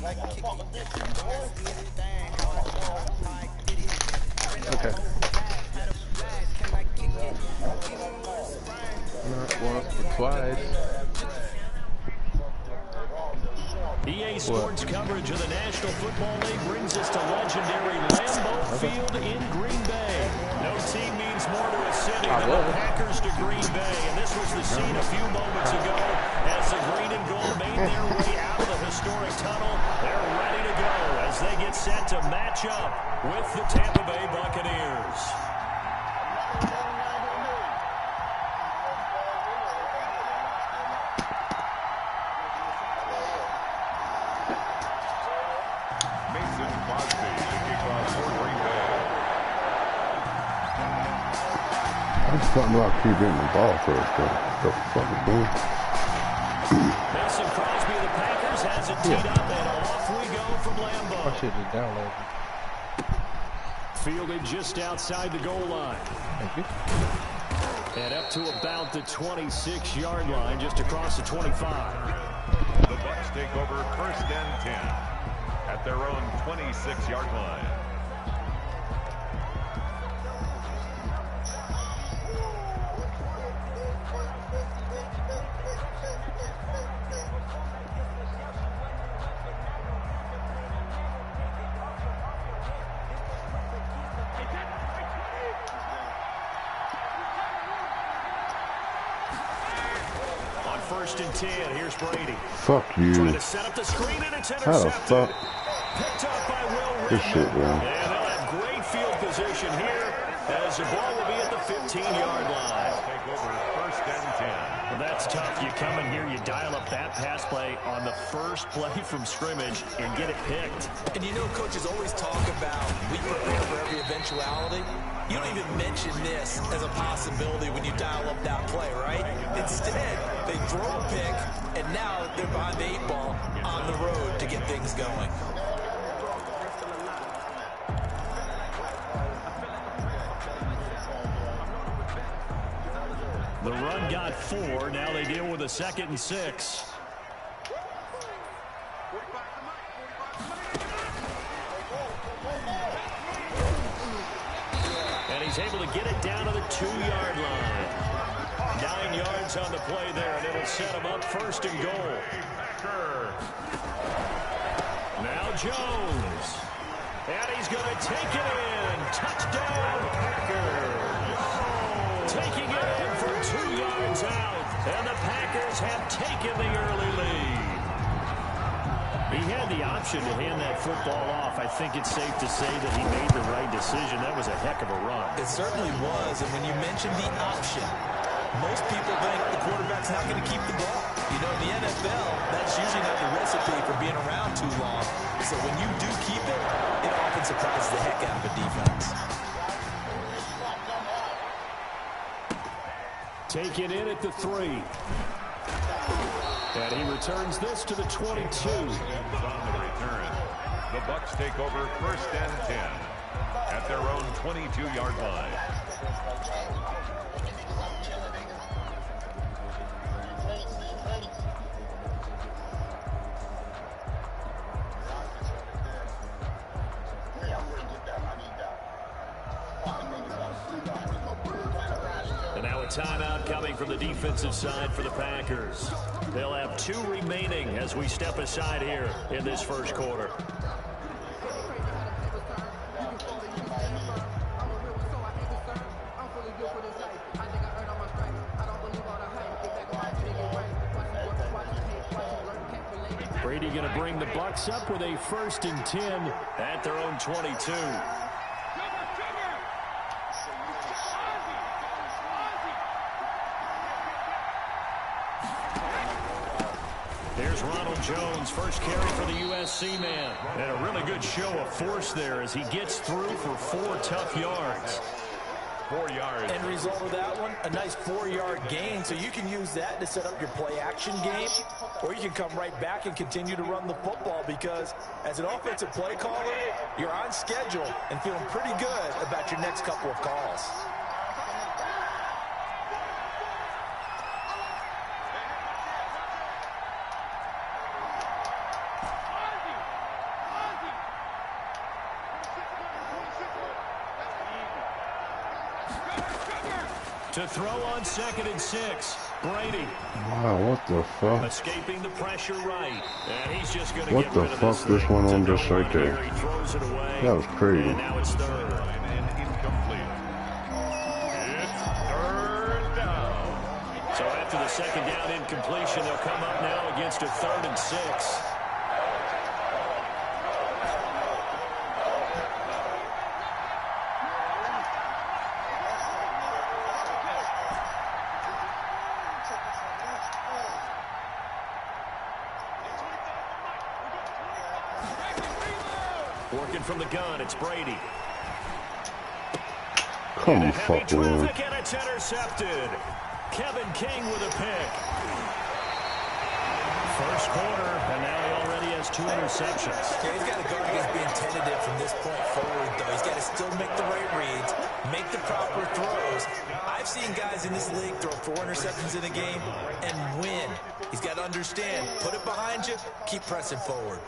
Okay. Not once, but twice. EA Sports coverage of the National Football League brings us to legendary Lambeau Field in Green Bay. No team means more to a city than the Packers to Green Bay. And this was the scene a few moments ago as the green and gold made their way out of the historic tunnel. They're ready to go as they get set to match up with the Tampa Bay Buccaneers. Something about keep hitting the ball first, though. What the fuck is doing? Mason Crosby of the Packers has it teed up, and off we go from Lambeau. I should have downloaded. Fielded just outside the goal line. Thank you. And up to about the 26-yard line, just across the 25. The Bucs take over 1st and 10 at their own 26-yard line. On 1st and 10, here's Brady. Fuck you. Trying to set up the screen, and it's How the intercepted. fuck? Picked up by Will This shit, Redmond. bro. And they'll have great field position here as the ball will be at the 15-yard line. Take over 1st and 10. Well, that's tough. You come in here, you dial up that pass play on the first play from scrimmage and get it picked. And you know, coaches always talk about we prepare for every eventuality. You don't even mention this as a possibility when you dial up that play, right? Instead, they throw a pick, and now they're behind the 8 ball on the road to get things going. The run got 4. Now they deal with a 2nd and 6. And he's able to get it down to the 2-yard line. 9 yards on the play there, and it'll set him up 1st and goal. Now Jones. And he's going to take it in. Touchdown, Packers. Taking it in for 2 yards out. And the Packers have taken the early lead. He had the option to hand that football off. I think it's safe to say that he made the right decision. That was a heck of a run. It certainly was, and when you mention the option, most people think the quarterback's not going to keep the ball. You know, in the NFL, that's usually not the recipe for being around too long. So when you do keep it, it often surprises the heck out of a defense. Taken in at the 3. And he returns this to the 22. On the return, the Bucs take over 1st and 10 at their own 22-yard line. And now a timeout coming from the defensive side for the Packers. They'll have 2 remaining as we step aside here in this first quarter. Brady going to bring the Bucs up with a 1st and 10 at their own 22. There's Ronald Jones, first carry for the USC man. And a really good show of force there as he gets through for 4 tough yards. 4 yards. End result of that one, a nice 4-yard gain. So you can use that to set up your play-action game, or you can come right back and continue to run the football because as an offensive play caller, you're on schedule and feeling pretty good about your next couple of calls. To throw on 2nd and 6. Brady. Wow, what the fuck? Escaping the pressure right. And he's just going to What get the rid of fuck this this one on thing. just right there? He throws it away. That was crazy. And now it's 3rd. And incomplete. It's 3rd down. So after the 2nd down incompletion, they'll come up now against a 3rd and 6. Working from the gun, it's Brady. Come on, fuck on. And it's intercepted. Kevin King with a pick. First quarter, and now he already has 2 interceptions. Yeah, he's got to guard against being tentative from this point forward, though. He's got to still make the right reads, make the proper throws. I've seen guys in this league throw 4 interceptions in a game and win. He's got to understand, put it behind you, keep pressing forward.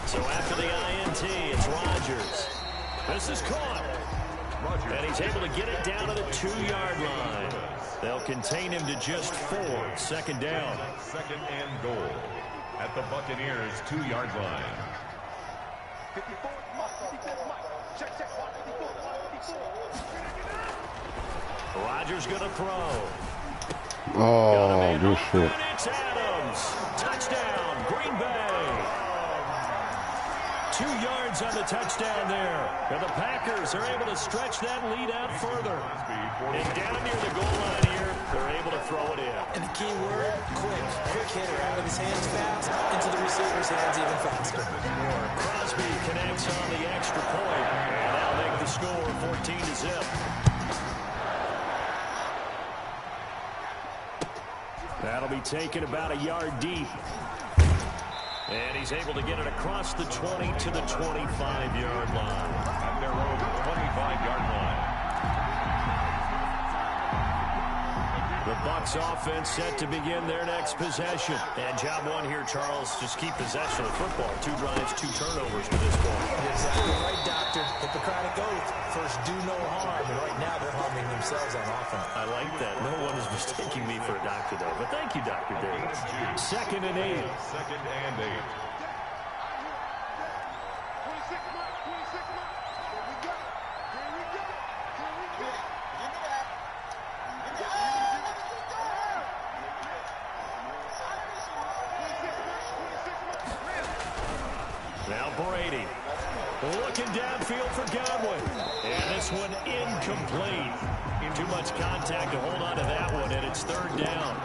So after the INT, it's Rodgers. This is caught. And he's able to get it down to the 2-yard line. They'll contain him to just 4. 2nd down. 2nd and goal at the Buccaneers' 2-yard line. Rodgers going to throw. Oh, good shit. And it's Adams. Touchdown, Green Bay. 2 yards on the touchdown there. And the Packers are able to stretch that lead out further. And down near the goal line here, they're able to throw it in. And the key word, quick. Quick hitter out of his hands fast, into the receiver's hands even faster. Crosby connects on the extra point. And that'll make the score 14-0. That'll be taken about a yard deep. And he's able to get it across the 20 to the 25-yard line. At their own 25-yard line. The Bucs offense set to begin their next possession. And job 1 here, Charles, just keep possession of the football. 2 drives, 2 turnovers to this point. You're exactly right, Doctor. Hippocratic oath. First, do no harm. And right now, they're harming themselves on offense. I like that. No one is mistaking me for a doctor, though. But thank you, Dr. Davis. 2nd and 8. 2nd and 8. Now Brady looking downfield for Godwin. And this one incomplete. Too much contact to hold on to that one, and it's 3rd down.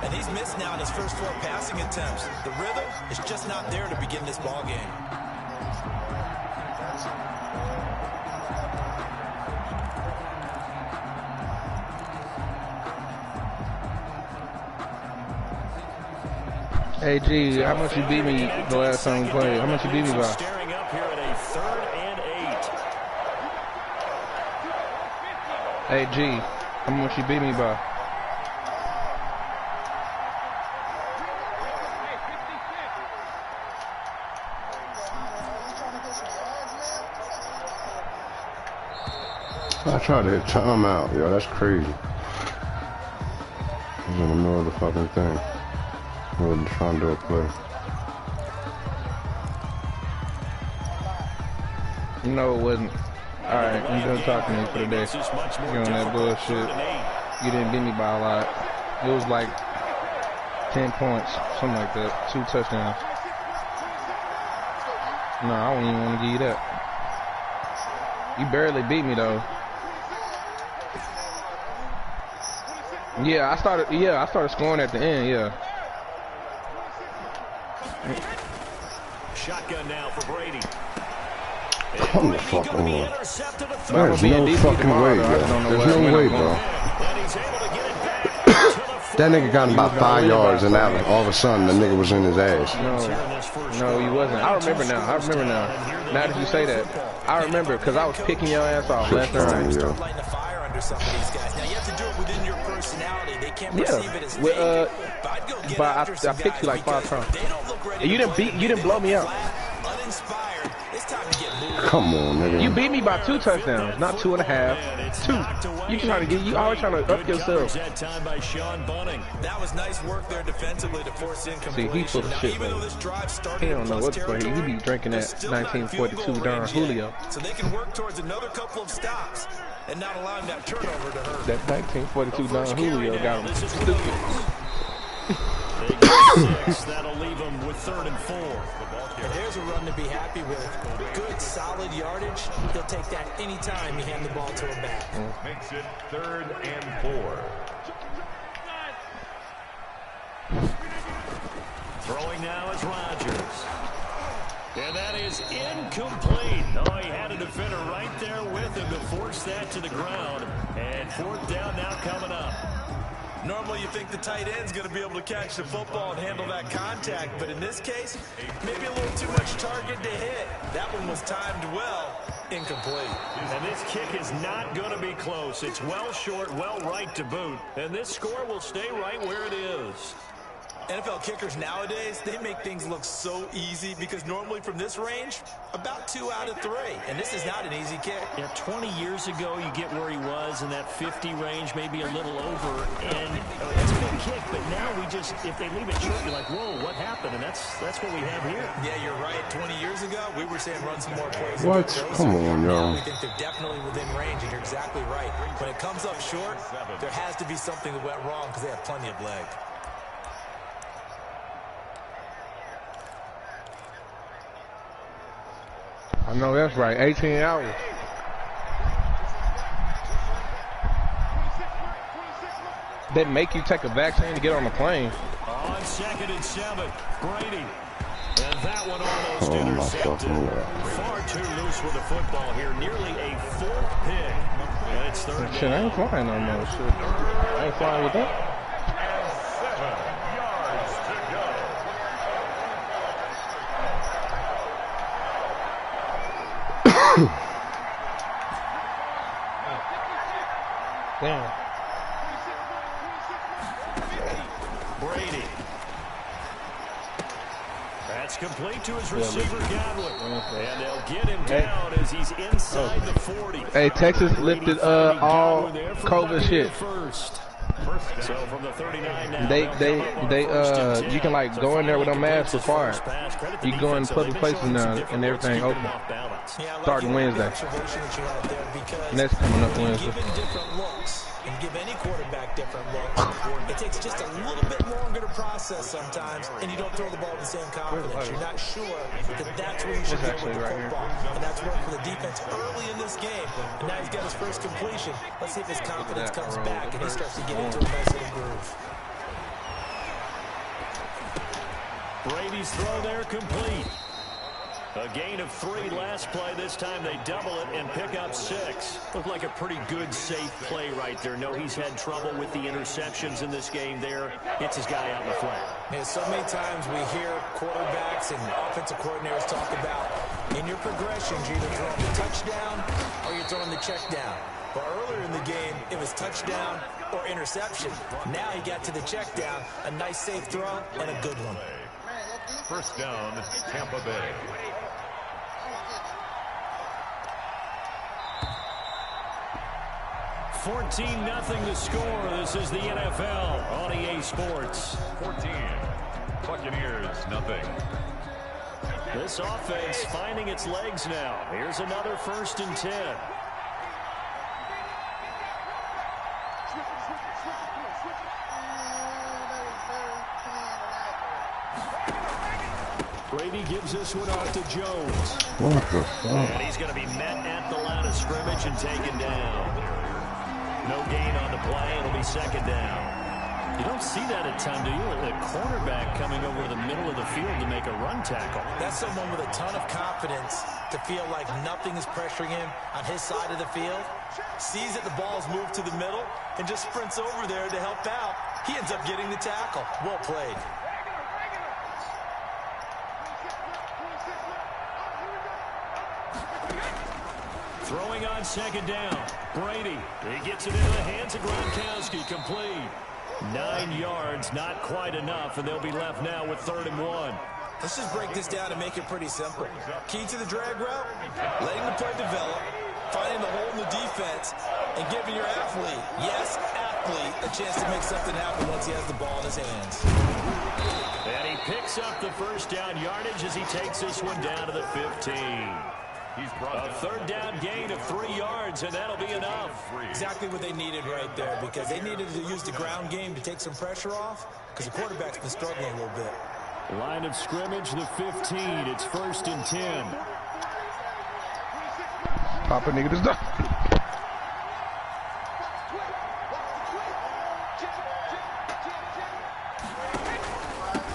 And he's missed now in his first 4 passing attempts. The rhythm is just not there to begin this ball game. Hey, G, how much you beat me the last time we played? How much you beat me by? Staring up here at a 3rd and 8. Hey, G, how much you beat me by? I tried to hit timeout, yo. That's crazy. I was in the middle of the fucking thing. I wasn't trying to do a play. No, it wasn't. Alright, I'm done talking to you for the day. You on that bullshit. You didn't beat me by a lot. It was like 10 points, something like that. 2 touchdowns. No, I wouldn't even want to give you that. You barely beat me though. Yeah, I started scoring at the end, yeah. Shotgun now for Brady. Come the fuck on. There's no fucking way, bro. There's no way, bro. That nigga got him about 5 yards, and now all of a sudden the nigga was in his ass. No, he wasn't. I remember now. Now that you say that, I remember because I was picking your ass off left and right. Start lighting a fire under some of these guys. Now you have to do it within your personality. They can't perceive it as danger. But I picked you like 5 times. And you didn't blow me out. Uninspired. It's time to get moving. Come on, nigga. You beat me by 2 touchdowns, not 2.5. 2. You trying to get? You always trying to up yourself. That was nice work there defensively to force incompletion. See, he full of shit, even though this drive started he don't know what the fuck. He be drinking that 1942 Don Julio. So they can work towards another couple of stops and not allowing that turnover to hurt. That 1942 Don Julio got him stupid. They get 6. That'll leave them with 3rd and 4. And there's a run to be happy with. Good, solid yardage. He'll take that anytime you hand the ball to him back. Makes it 3rd and 4. Throwing now is Rodgers. And that is incomplete. Oh, he had a defender right there with him to force that to the ground. And 4th down now coming up. Normally you think the tight end's going to be able to catch the football and handle that contact, but in this case, maybe a little too much target to hit. That one was timed well, incomplete. And this kick is not going to be close. It's well short, well right to boot. And this score will stay right where it is. NFL kickers nowadays, they make things look so easy because normally from this range, about 2 out of 3. And this is not an easy kick. Yeah, 20 years ago, you get where he was in that 50 range, maybe a little over. And it's a good kick, but now we just, if they leave it short, you're like, whoa, what happened? And that's what we have here. Yeah, you're right. 20 years ago, we were saying run some more plays. What? Come on, y'all. We think they're definitely within range, and you're exactly right. When it comes up short, there has to be something that went wrong because they have plenty of leg. I know that's right. 18 hours. They make you take a vaccine to get on the plane. On 2nd and 7, Brady. And that one almost intercepted. Far too loose with the football here. Nearly a 4th pick. And it's 3rd down. Shit, I ain't flying no more. Shit. I ain't flying with that. And 7 yards to go. Damn. Brady. That's complete to his receiver, Godwin. And they'll get him down as he's inside the 40. Hey, Texas lifted all COVID shit. So from the 39 now, you can like go in there with no mask required. You can go in public places now and everything open. Starting Wednesday. Next coming up Wednesday. And give any quarterback different looks. It takes just a little bit longer to process sometimes, and you don't throw the ball with the same confidence. You're not sure that that's where you should go with the football. And that's worked for the defense early in this game. And now he's got his first completion. Let's see if his confidence comes back and he starts to get into a nice little groove. Brady's throw there complete. A gain of 3 last play. This time they double it and pick up 6. Looked like a pretty good, safe play right there. No, he's had trouble with the interceptions in this game there. Hits his guy out in the flat. Yeah, so many times we hear quarterbacks and offensive coordinators talk about in your progressions, you're either throwing the touchdown or you're throwing the check down. But earlier in the game, it was touchdown or interception. Now he got to the check down, a nice safe throw and a good one. 1st down, Tampa Bay. $14-0 to score. This is the NFL on EA Sports. 14. Buccaneers, nothing. This offense finding its legs now. Here's another 1st and 10. Brady gives this one off to Jones. What the fuck? And he's going to be met at the line of scrimmage and taken down. No gain on the play. It'll be 2nd down. You don't see that at times, do you? A cornerback coming over the middle of the field to make a run tackle. That's someone with a ton of confidence to feel like nothing is pressuring him on his side of the field. Sees that the ball's moved to the middle and just sprints over there to help out. He ends up getting the tackle. Well played. Throwing on 2nd down. Brady. He gets it into the hands of Gronkowski. Complete. 9 yards, not quite enough, and they'll be left now with 3rd and 1. Let's just break this down and make it pretty simple. Key to the drag route, letting the play develop, finding the hole in the defense, and giving your athlete, yes, athlete, a chance to make something happen once he has the ball in his hands. And he picks up the first down yardage as he takes this one down to the 15. A third down gain of 3 yards, and that'll be enough. Exactly what they needed right there, because they needed to use the ground game to take some pressure off, because the quarterback's been struggling a little bit. Line of scrimmage, the 15. It's 1st and 10. Papa nigga this done.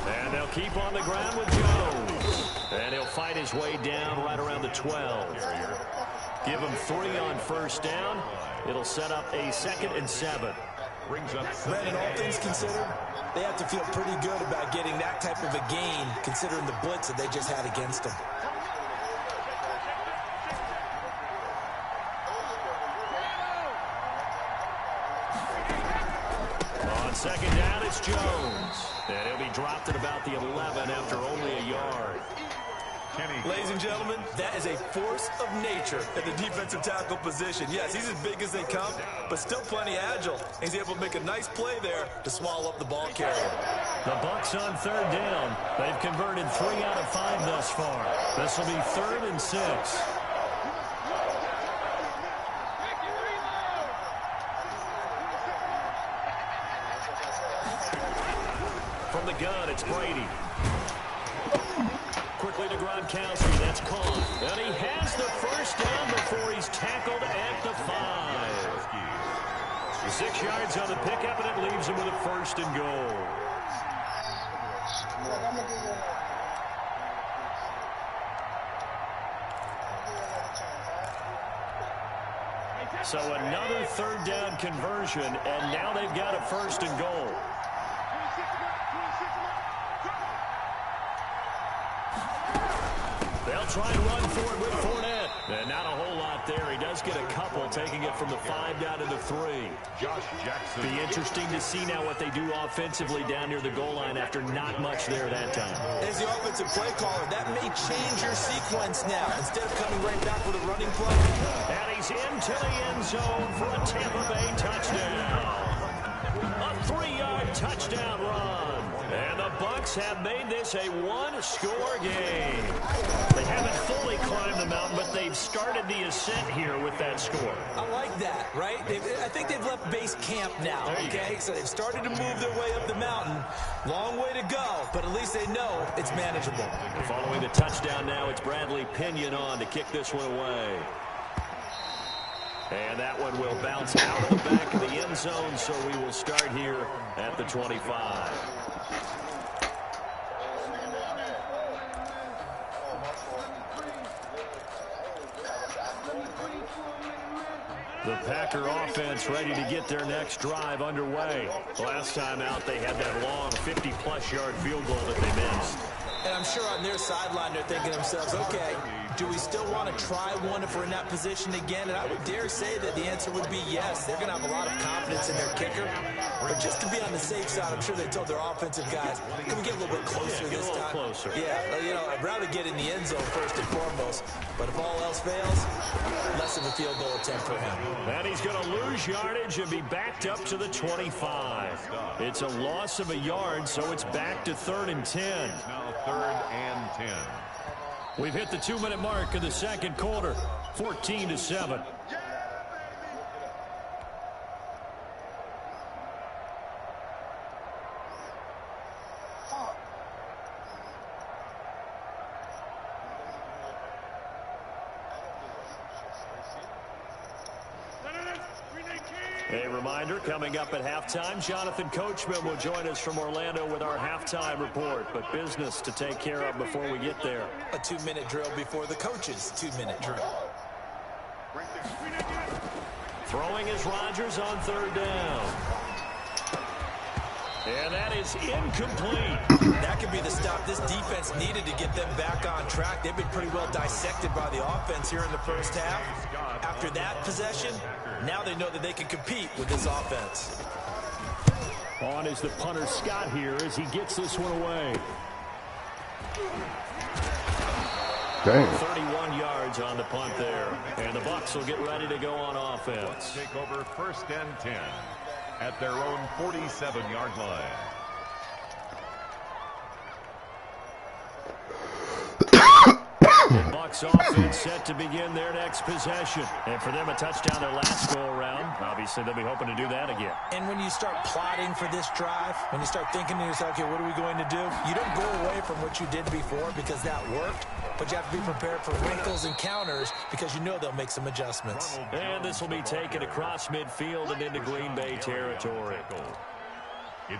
And they'll keep on the ground with Jones. And he'll fight his way down right around the 12. Give him 3 on first down. It'll set up a 2nd and 7. Brandon, all things considered, they have to feel pretty good about getting that type of a gain, considering the blitz that they just had against them. On 2nd down, it's Jones. And he'll be dropped at about the 11 after only a yard. Ladies and gentlemen, that is a force of nature at the defensive tackle position. Yes, he's as big as they come, but still plenty agile. He's able to make a nice play there to swallow up the ball carrier. The Bucs on 3rd down. They've converted 3 out of 5 thus far. This will be 3rd and 6. From the gun, it's Brady. Quickly to Gronkowski. That's caught. And he has the first down before he's tackled at the 5. 6 yards on the pickup, and it leaves him with a 1st and goal. So another 3rd down conversion, and now they've got a 1st and goal. They'll try and run for it with Fournette. And not a whole lot there. He does get a couple, taking it from the 5 down to the 3. Josh Jackson. Be interesting to see now what they do offensively down near the goal line after not much there that time. As the offensive play caller, that may change your sequence now. Instead of coming right back with a running play. And he's into the end zone for a Tampa Bay touchdown. A 3-yard touchdown run. And the Bucs have made this a 1-score game. They haven't fully climbed the mountain, but they've started the ascent here with that score. I like that, right? I think they've left base camp now, okay? So they've started to move their way up the mountain. Long way to go, but at least they know it's manageable. Following the touchdown now, it's Bradley Pinion on to kick this one away. And that one will bounce out of the back of the end zone, so we will start here at the 25. The Packer offense ready to get their next drive underway. Last time out, they had that long 50-plus yard field goal that they missed. And I'm sure on their sideline they're thinking to themselves, okay, do we still want to try one if we're in that position again? And I would dare say that the answer would be yes. They're going to have a lot of confidence in their kicker. But just to be on the safe side, I'm sure they told their offensive guys, can we get a little bit closer this time? Closer. Yeah, you know, I'd rather get in the end zone first and foremost. But if all else fails, less of a field goal attempt for him. And he's going to lose yardage and be backed up to the 25. It's a loss of a yard, so it's back to 3rd and 10. Now 3rd and 10. We've hit the 2-minute mark of the second quarter, 14-7. A reminder, coming up at halftime, Jonathan Coachman will join us from Orlando with our halftime report. But business to take care of before we get there. A 2-minute drill before the coach's 2-minute drill. Throwing is Rodgers on 3rd down. And that is incomplete. That could be the stop this defense needed to get them back on track. They've been pretty well dissected by the offense here in the first half. After that possession, now they know that they can compete with this offense. On is the punter Scott here as he gets this one away. Damn. 31 yards on the punt there. And the Bucs will get ready to go on offense. Take over 1st and 10 at their own 47-yard line. The Bucs offense set to begin their next possession. And for them, a touchdown their last go-around. Obviously, they'll be hoping to do that again. And when you start plotting for this drive, when you start thinking to yourself, okay, what are we going to do? You don't go away from what you did before because that worked, but you have to be prepared for wrinkles and counters because you know they'll make some adjustments. And this will be taken across midfield and into Green Bay territory.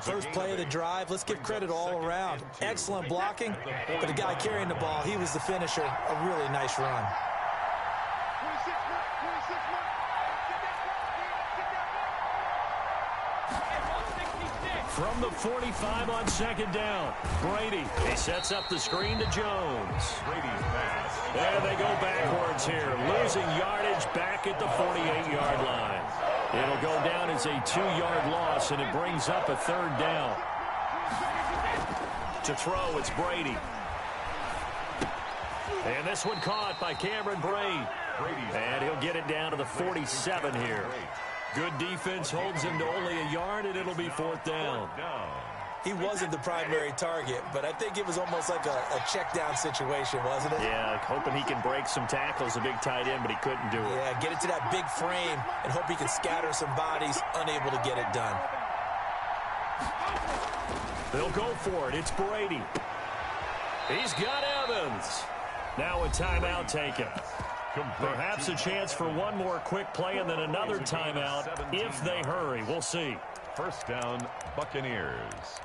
First play of the drive, let's give credit all around. Excellent blocking, but the guy carrying the ball, he was the finisher. A really nice run. From the 45 on 2nd down, Brady. He sets up the screen to Jones. Brady's pass. There they go backwards here, losing yardage back at the 48-yard line. It'll go down as a 2-yard loss, and it brings up a 3rd down. To throw, it's Brady. And this one caught by Cameron Brate. And he'll get it down to the 47 here. Good defense holds him to only a yard, and it'll be 4th down. He wasn't the primary target, but I think it was almost like a check-down situation, wasn't it? Yeah, hoping he can break some tackles, a big tight end, but he couldn't do it. Yeah, get it to that big frame and hope he can scatter some bodies, unable to get it done. They'll go for it. It's Brady. He's got Evans. Now a timeout taken. Perhaps a chance for one more quick play and then another timeout if they hurry. We'll see. 1st down, Buccaneers.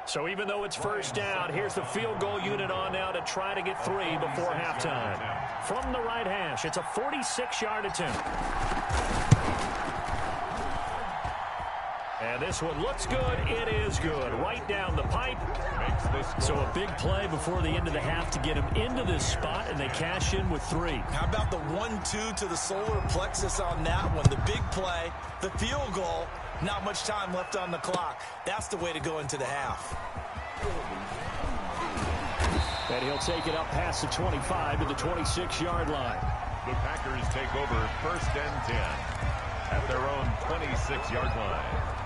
So even though it's 1st down, here's the field goal unit on now to try to get 3 before halftime. From the right hash, it's a 46-yard attempt. And this one looks good. It is good. Right down the pipe. So a big play before the end of the half to get him into this spot, and they cash in with 3. How about the 1-2 to the solar plexus on that one? The big play, the field goal, not much time left on the clock. That's the way to go into the half. And he'll take it up past the 25 to the 26-yard line. The Packers take over 1st and 10 at their own 26-yard line.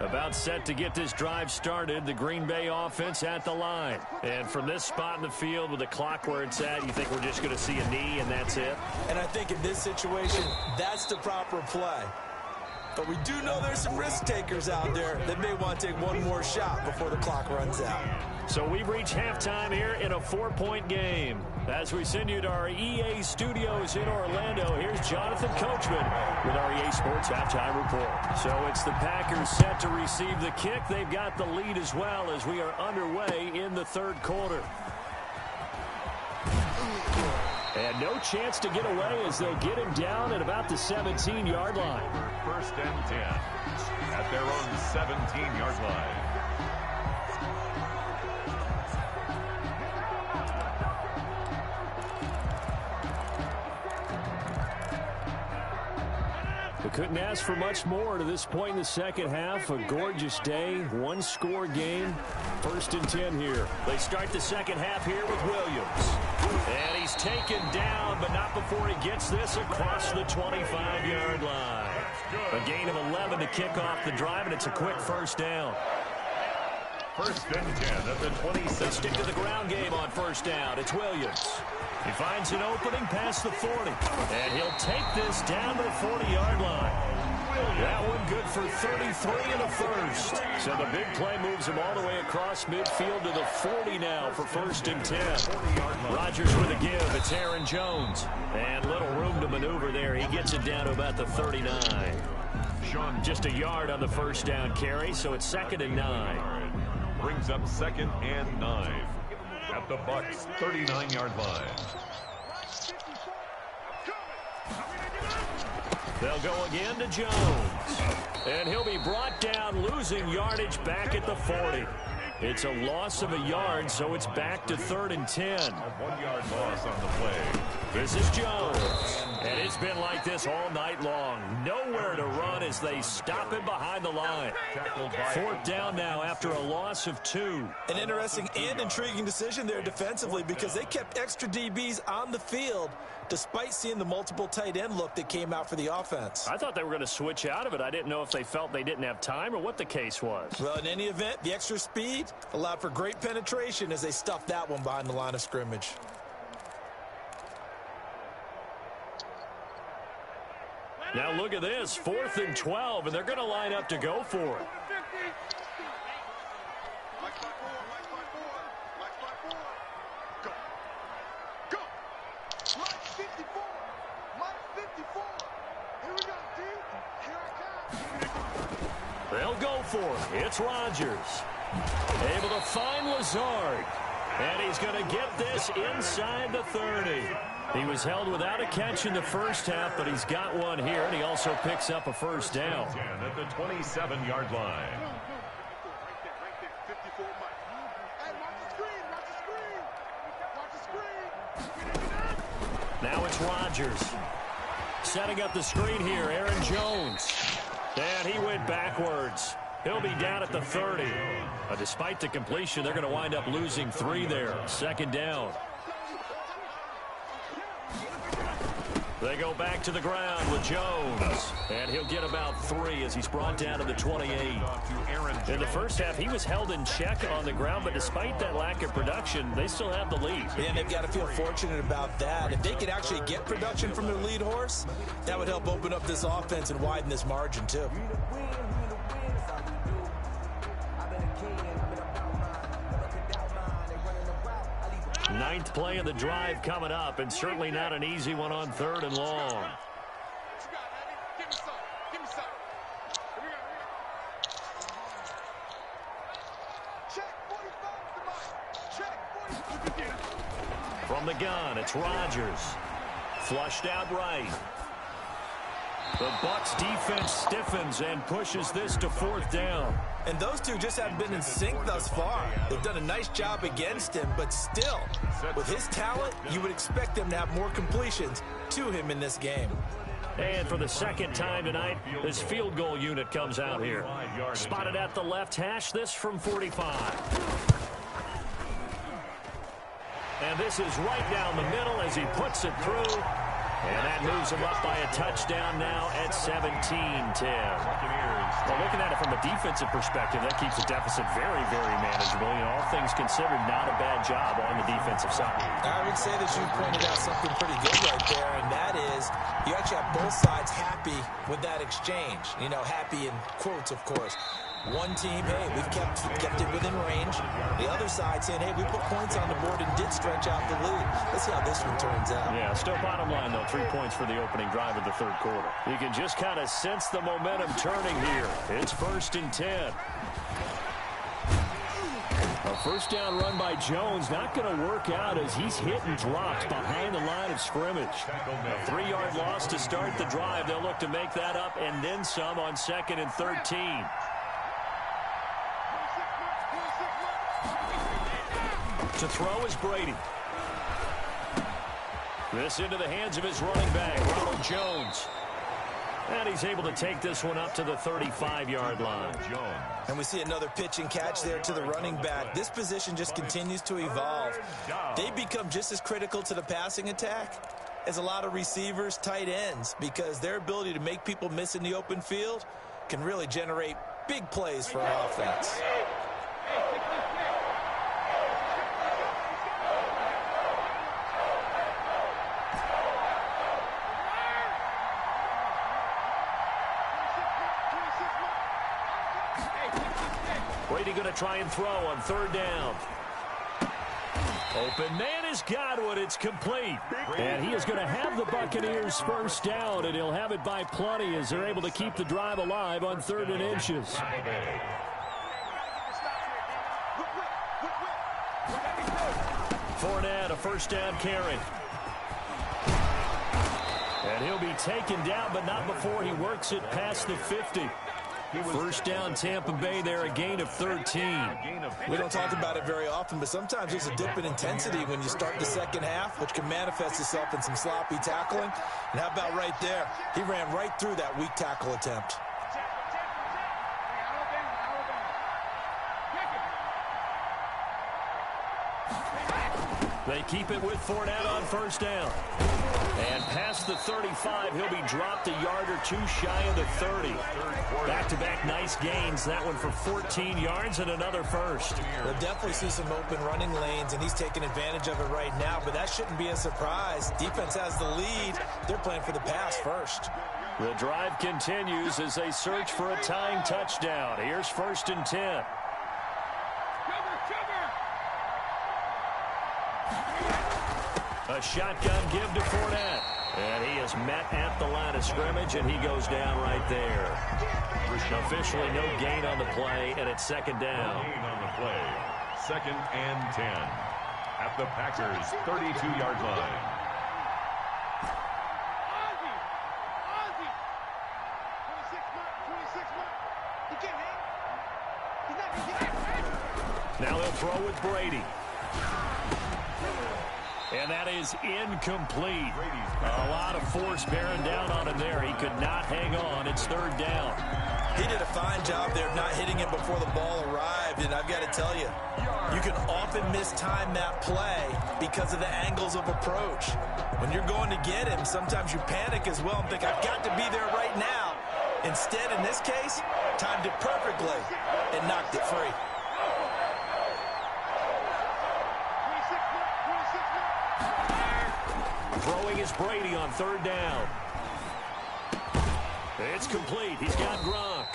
About set to get this drive started, the Green Bay offense at the line. And from this spot in the field with the clock where it's at, you think we're just going to see a knee and that's it? And I think in this situation, that's the proper play. But we do know there's some risk takers out there that may want to take one more shot before the clock runs out. So we've reached halftime here in a 4-point game. As we send you to our EA studios in Orlando, here's Jonathan Coachman with our EA Sports Halftime Report. So it's the Packers set to receive the kick. They've got the lead as well as we are underway in the 3rd quarter. And no chance to get away as they'll get him down at about the 17-yard line. 1st and 10 at their own 17-yard line. We couldn't ask for much more to this point in the 2nd half. A gorgeous day, 1-score game. 1st and 10 here. They start the 2nd half here with Williams. And he's taken down, but not before he gets this across the 25-yard line. A gain of 11 to kick off the drive, and it's a quick 1st down. 1st and 10 at the 27. They stick to the ground game on 1st down. It's Williams. He finds an opening past the 40. And he'll take this down to the 40-yard line. That one good for 33 in the 1st. So the big play moves him all the way across midfield to the 40 now for 1st and 10. Rodgers with a give. It's Aaron Jones. And little room to maneuver there. He gets it down to about the 39. Just a yard on the 1st down carry, so it's 2nd and 9. Brings up 2nd and 9 at the Bucs 39-yard line. They'll go again to Jones. And he'll be brought down, losing yardage back at the 40. It's a loss of a yard, so it's back to 3rd and 10. A 1-yard loss on the play. This is Jones. And it's been like this all night long. Nowhere to run as they stop him behind the line. 4th down now after a loss of 2. An interesting and intriguing decision there defensively because they kept extra DBs on the field despite seeing the multiple tight end look that came out for the offense. I thought they were going to switch out of it. I didn't know if they felt they didn't have time or what the case was. Well, in any event, the extra speed allowed for great penetration as they stuffed that one behind the line of scrimmage. Now look at this, 4th and 12, and they're going to line up to go for it. They'll go for it. It's Rodgers. Able to find Lazard. And he's going to get this inside the 30. He was held without a catch in the first half, but he's got one here, and he also picks up a first down. At the 27-yard line. Now it's Rodgers. Setting up the screen here, Aaron Jones. And he went backwards. He'll be down at the 30. Despite the completion, they're going to wind up losing 3 there. 2nd down. They go back to the ground with Jones. And he'll get about 3 as he's brought down to the 28. In the first half, he was held in check on the ground, but despite that lack of production, they still have the lead. And they've got to feel fortunate about that. If they could actually get production from their lead horse, that would help open up this offense and widen this margin, too. Ninth play of the drive coming up, and certainly not an easy one on 3rd and long. From the gun, it's Rodgers. Flushed out right. The Bucs defense stiffens and pushes this to 4th down. And those two just haven't been in sync thus far. They've done a nice job against him, but still, with his talent, you would expect them to have more completions to him in this game. And for the 2nd time tonight, this field goal unit comes out here. Spotted at the left hash, this from 45. And this is right down the middle as he puts it through. And that moves him up by a touchdown now at 17-10. Well, looking at it from a defensive perspective, that keeps the deficit very, very manageable. You know, all things considered, not a bad job on the defensive side. I would say that you pointed out something pretty good right there, and that is you actually have both sides happy with that exchange. You know, happy in quotes, of course. One team, hey, we've kept it within range. The other side saying, hey, we put points on the board and did stretch out the lead. Let's see how this one turns out. Yeah, still bottom line, though, 3 points for the opening drive of the 3rd quarter. You can just kind of sense the momentum turning here. It's 1st and 10. A first down run by Jones, not going to work out as he's hit and dropped behind the line of scrimmage. A 3-yard loss to start the drive. They'll look to make that up and then some on 2nd and 13. To throw is Brady. This into the hands of his running back, Ronald Jones. And he's able to take this one up to the 35-yard line. And we see another pitch and catch there to the running back. This position just continues to evolve. They become just as critical to the passing attack as a lot of receivers, tight ends, because their ability to make people miss in the open field can really generate big plays for an offense. Brady going to try and throw on 3rd down. Open man has got one. It's complete. And he is going to have the Buccaneers first down, and he'll have it by plenty as they're able to keep the drive alive on 3rd and inches. Fournette, a first down carry. And he'll be taken down, but not before he works it past the 50. First down, Tampa Bay there, a gain of 13. We don't talk about it very often, but sometimes there's a dip in intensity when you start the second half, which can manifest itself in some sloppy tackling. And how about right there? He ran right through that weak tackle attempt. They keep it with Fournette on first down. And past the 35, he'll be dropped a yard or two shy of the 30. Back-to-back nice gains. That one for 14 yards and another first. We'll definitely see some open running lanes, and he's taking advantage of it right now, but that shouldn't be a surprise. Defense has the lead. They're playing for the pass first. The drive continues as they search for a tying touchdown. Here's 1st and 10. A shotgun give to Fournette. And he is met at the line of scrimmage, and he goes down right there. Officially no gain on the play, and it's 2nd down. Gain on the play. 2nd and 10. At the Packers' 32-yard line. Now they'll throw with Brady. And that is incomplete. A lot of force bearing down on him there. He could not hang on. It's 3rd down. He did a fine job there of not hitting it before the ball arrived, and I've got to tell you, you can often mistime that play because of the angles of approach. When you're going to get him, sometimes you panic as well and think, I've got to be there right now. Instead, in this case, timed it perfectly and knocked it free. Throwing is Brady on 3rd down. It's complete. He's got Gronk.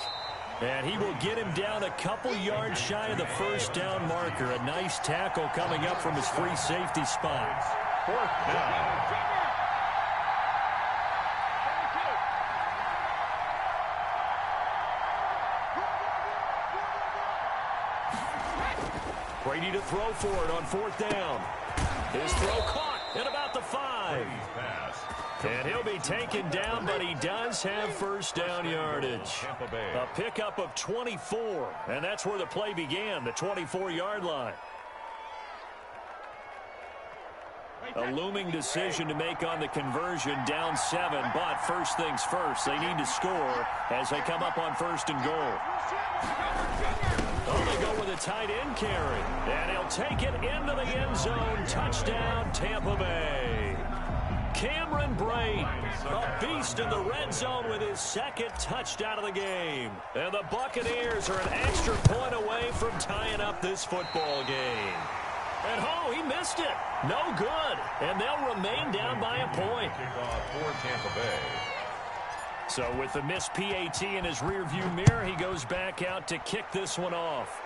And he will get him down a couple yards shy of the 1st down marker. A nice tackle coming up from his free safety spot. 4th down. Brady to throw for it on 4th down. His throw caught at about the 5. And he'll be taken down, but he does have 1st down yardage. A pickup of 24, and that's where the play began, the 24-yard line. A looming decision to make on the conversion, down 7, but first things first, they need to score as they come up on 1st and goal. Oh, they go with a tight end carry, and he'll take it into the end zone. Touchdown, Tampa Bay. Cameron Brate, a beast in the red zone with his 2nd touchdown of the game. And the Buccaneers are an extra point away from tying up this football game. And oh, he missed it. No good. And they'll remain down by a point. Kickoff for Tampa Bay. So with the missed PAT in his rearview mirror, he goes back out to kick this one off.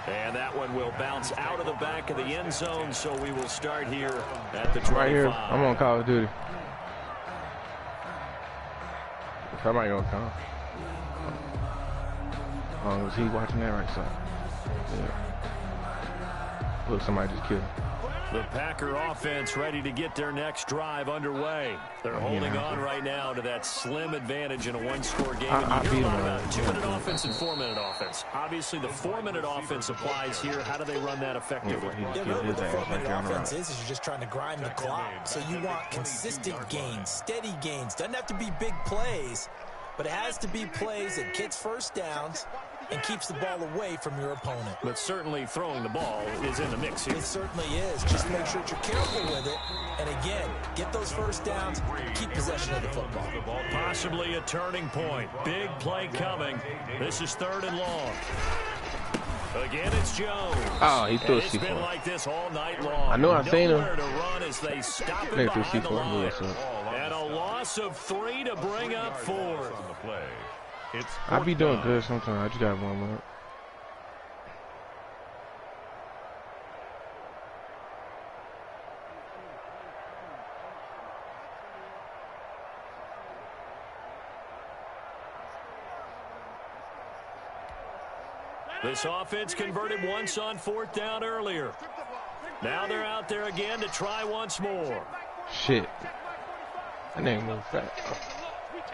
And that one will bounce out of the back of the end zone, so we will start here at the 25. Right here, I'm on Call of Duty. Somebody gonna come. Oh, was he watching that right side? Yeah. Look, somebody just killed him. The Packer offense ready to get their next drive underway. They're holding on right now to that slim advantage in a one-score game. And you hear a lot about 2-minute offense and 4-minute offense. Obviously, the 4-minute offense applies here. How do they run that effectively? Yeah, really what the 4-minute offense is you're just trying to grind the clock. So you want consistent gains, steady gains. Doesn't have to be big plays, but it has to be plays that gets 1st downs and keeps the ball away from your opponent. But certainly throwing the ball is in the mix here. It certainly is. Just make sure that you're careful with it. And again, get those 1st downs, keep possession of the football. Possibly a turning point. Big play coming. This is 3rd and long. Again, it's Jones. Oh, he threw a It's C4. been like this all night long. I know I seen him. Nowhere to run as they stop it behind the line. And a loss of 3 to bring up 4. I be doing good sometimes. I just got one up. This offense converted once on 4th down earlier. Now they're out there again to try once more. Shit. That nigga moved fast.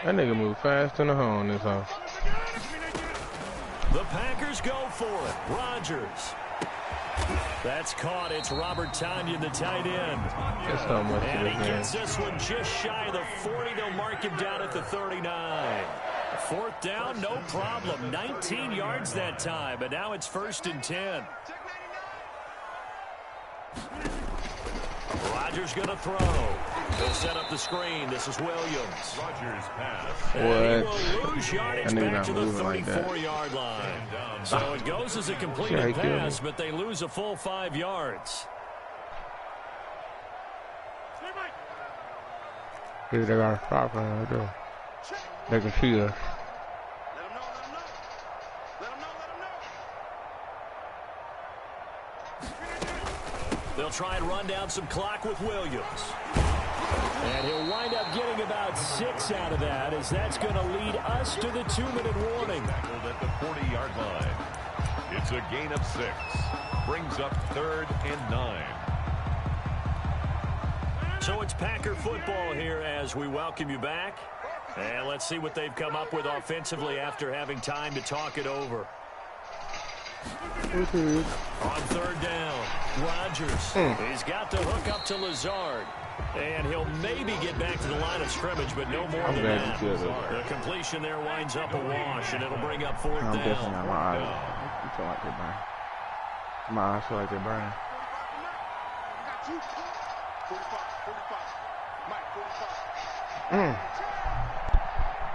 That nigga moved fast in the hole in this house. The Packers go for it. Rodgers. That's caught. It's Robert Tonyan, the tight end. That's how much and he gets this one just shy of the 40. They'll mark him down at the 39. Fourth down, no problem. 19 yards that time, but now it's 1st and 10. Rodgers going to throw. He'll set up the screen. This is Williams. Rodgers pass. What? And he will lose yardage back to the like 34-yard line. So it goes as a completed pass, but they lose a full 5 yards. They got a stop right there. They can see us. They'll try and run down some clock with Williams. And he'll wind up getting about 6 out of that, as that's going to lead us to the 2-minute warning. Tackled at the 40-yard line. It's a gain of 6. Brings up 3rd and 9. So it's Packer football here as we welcome you back. And let's see what they've come up with offensively after having time to talk it over. On 3rd down, Rodgers. He's got the hook up to Lazard. And he'll maybe get back to the line of scrimmage, but no more than that. The completion there winds up a wash, and it'll bring up 4th down. Definitely not. My eyes. You feel like they're burning. My eyes feel like they're burning.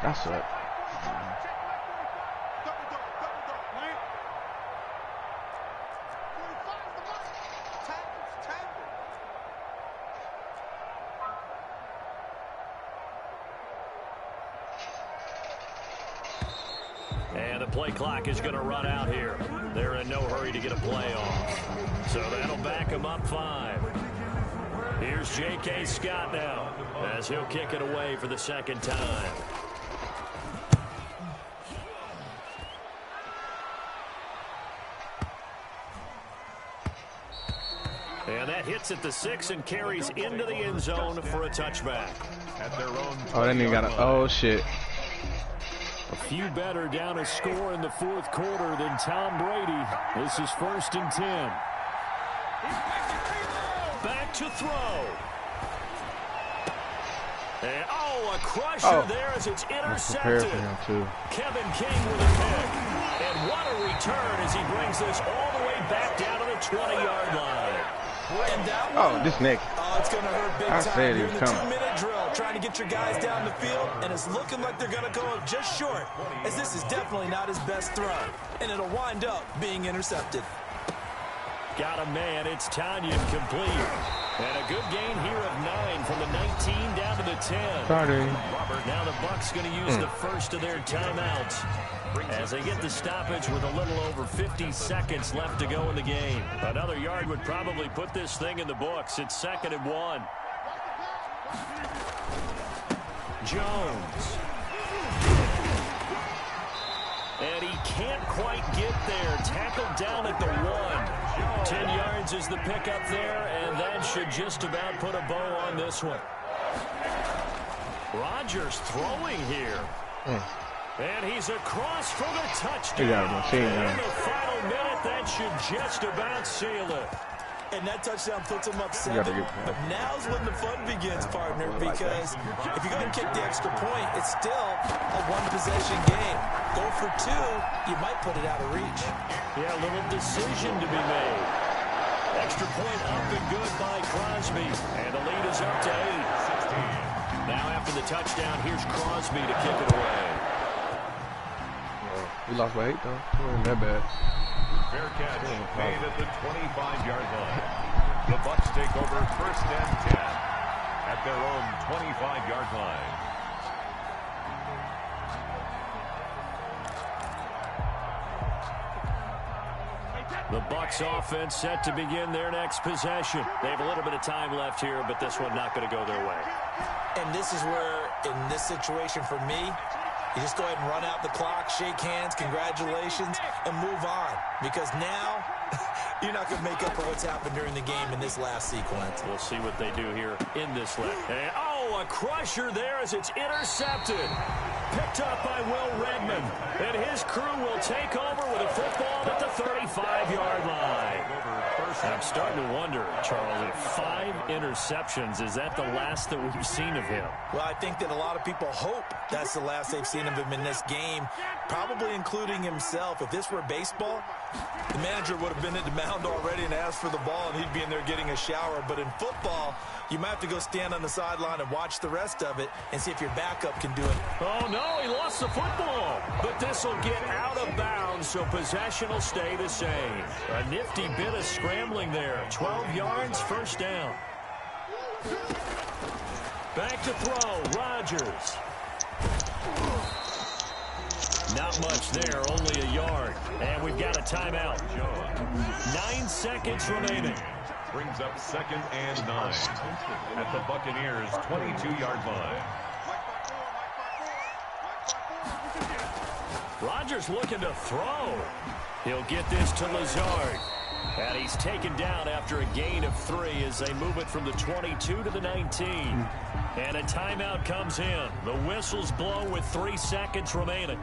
That's it. And the play clock is going to run out here. They're in no hurry to get a play off. So that'll back them up 5. Here's J.K. Scott now as he'll kick it away for the 2nd time. And that hits at the 6 and carries into the end zone for a touchback. At their own Oh, that nigga got a... Oh, shit. A few better down a score in the 4th quarter than Tom Brady. This is 1st and 10. Back to throw. And, a crusher there as it's intercepted. Kevin King with a pick. And what a return as he brings this all the way back down to the 20-yard line. And that one, this nigga. It's going to hurt big time. Said he was You're in the coming. 2-minute drill, trying to get your guys down the field, and it's looking like they're going to go just short, as this is definitely not his best throw, and it'll wind up being intercepted. Got a man. It's Tonyan complete. And a good gain here of 9 from the 19 down to the 10. Sorry. Now the Bucs going to use the first of their timeouts as they get the stoppage with a little over 50 seconds left to go in the game. Another yard would probably put this thing in the books. It's 2nd and 1. Jones. And he can't quite get there. Tackled down at the 1. 10 yards is the pickup there, and that should just about put a bow on this one. Rodgers throwing here. And he's across for the touchdown. In the final minute, that should just about seal it. And that touchdown puts him up 7. But now's when the fun begins, partner, because if you go and kick the extra point, it's still a one-possession game. Go for 2, you might put it out of reach. Yeah, a little decision to be made. Extra point up and good by Crosby. And the lead is up to 8. Now after the touchdown, here's Crosby to kick it away. We lost by 8, though. It wasn't that bad. Fair catch made at the 25-yard line. The Bucs take over 1st and 10 at their own 25-yard line. The Bucs offense set to begin their next possession. They have a little bit of time left here, but this one not going to go their way. And this is where, in this situation for me, you just go ahead and run out the clock, shake hands, congratulations, and move on. Because now you're not going to make up for what's happened during the game in this last sequence. We'll see what they do here in this leg. And, oh, a crusher there as it's intercepted. Picked up by Will Redmond. And his crew will take over with a football at the 35-yard line. I'm starting to wonder, Charles, if 5 interceptions, is that the last that we've seen of him? Well, I think that a lot of people hope that's the last they've seen of him in this game, probably including himself. If this were baseball, the manager would have been at the mound already and asked for the ball, and he'd be in there getting a shower. But in football, you might have to go stand on the sideline and watch the rest of it and see if your backup can do it. Oh, no, he lost the football. But this will get out of bounds, so possession will stay the same. A nifty bit of scrambling there. 12 yards, first down. Back to throw, Rodgers. Not much there, only a yard. And we've got a timeout. 9 seconds remaining. Brings up 2nd and 9 at the Buccaneers' 22-yard line. Rodgers looking to throw. He'll get this to Lazard. And he's taken down after a gain of 3 as they move it from the 22 to the 19. And a timeout comes in. The whistle's blown with 3 seconds remaining.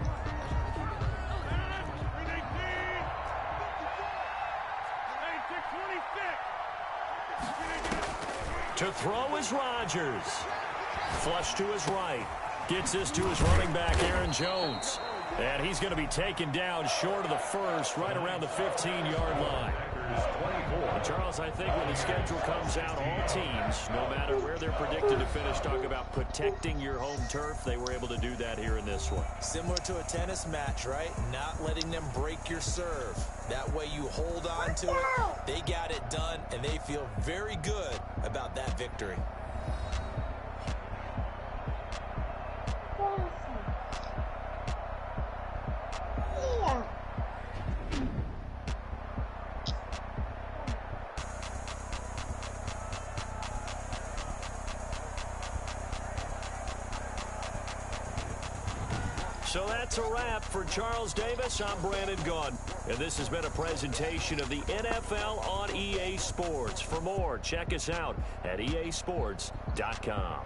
To throw is Rodgers. Flush to his right. Gets this to his running back, Aaron Jones. And he's going to be taken down short of the first, right around the 15-yard line. And Charles, I think when the schedule comes out, all teams, no matter where they're predicted to finish, talk about protecting your home turf. They were able to do that here in this one. Similar to a tennis match, right? Not letting them break your serve. That way you hold on to it. They got it done, and they feel very good about that victory. So that's a wrap for Charles Davis. I'm Brandon Gaudin. And this has been a presentation of the NFL on EA Sports. For more, check us out at easports.com.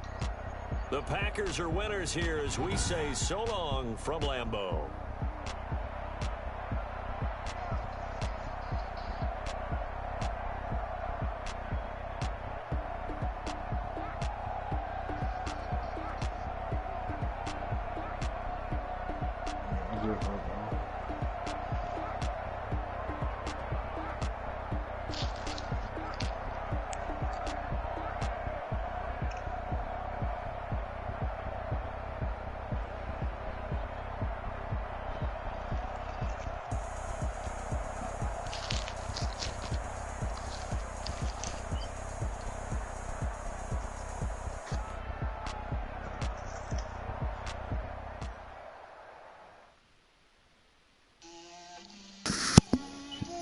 The Packers are winners here as we say so long from Lambeau.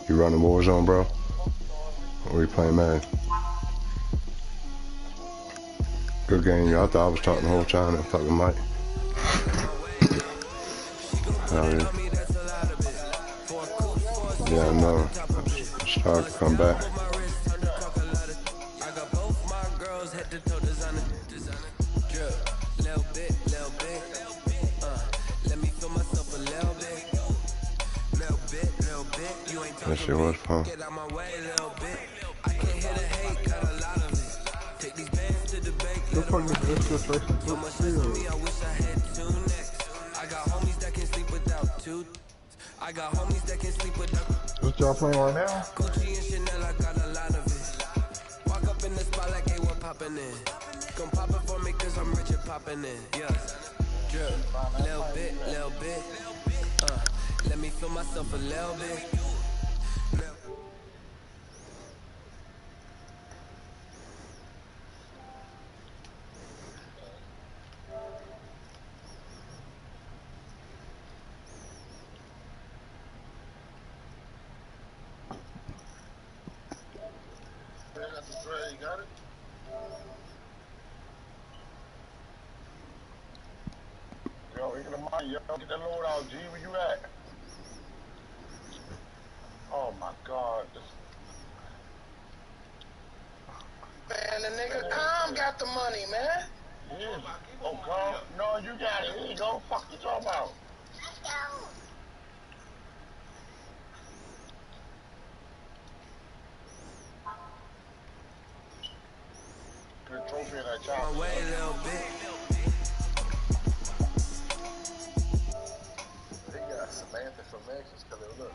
You running Warzone, bro? Or we playing Madden? Good game, y'all. I thought I was talking the whole time. I'm talking Mike. Yeah, I know. It's hard to come back. That shit was fun. The fuck is this I got homies that can sleep without. What y'all playing right now? Gucci and Chanel, I got a lot of it. Walk up in the spot like they were popping in. Come pop it for me cause I'm rich and popping in. Yeah. Drip. Little bit, little bit. Let me feel myself a little bit. Yo, get that load out, G. Where you at? Oh my God. got the money, man. Yeah. Oh, Carl? No, you got it. Here you go. Fuck you talking about? Good trophy in that child. My way a little bit. They got Samantha from Nexus, look.